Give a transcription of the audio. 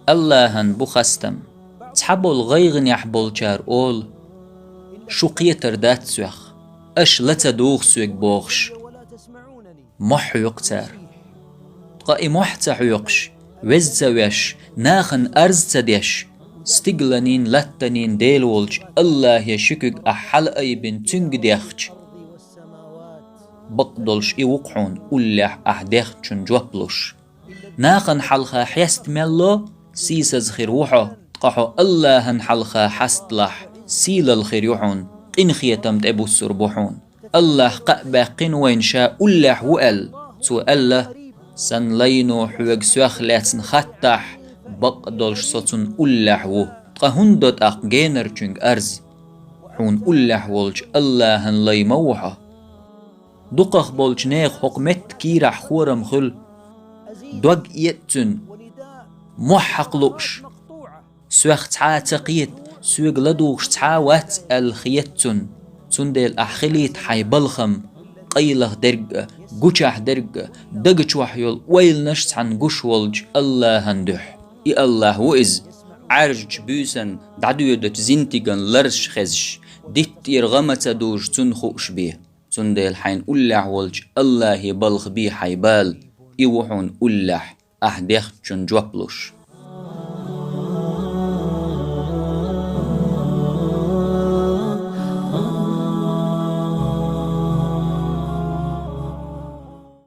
اللهن بخستم تحبول غيغن يحبول شار أول شو قيتر دات سوخ أش لتدوغ سوك بوغش مح يقتار قائي محتح يقش وزويش ناخن أرز تديش ستيغلانين لاتنين ديلولج الله يشكك أحل أي بن تنگ ديخش بقدلش إوقحون أولح أحديخ چون جوبلوش ناخن حلخا حيست ملو سيسز خيروحو تقحو اللهن حلخا حستلح سيل الخيروحون قن خيتمت أبو السربوحون الله قأبا قن وين شاء أولح وقل تو الله سن لينو حوغ سوخ لاتن خطح بقدلش سوتن أولح و تقهن دوت أق جينر چونگ أرز حون أولح ولج اللهن لي موحا دقخ بولج نيخ حقمت كيرح خورم خل دوغ يتن محق لوش سوخ تعا تقيت سوغ لدوغش تعا وات الخيتن تندل أحخليت حيبلخم قيله درق قوشح درق دقش وحيول ويل نشت عن قوش ولج الله هندح إي الله وإز عرج بيسن دعدو يدت زنتيغن لرش خزش ديت يرغمت دوج تنخوش بيه تندل حين أولح ولج الله يبلغ بيه حيبال إيوحون أولح أحديخ جن جوبلوش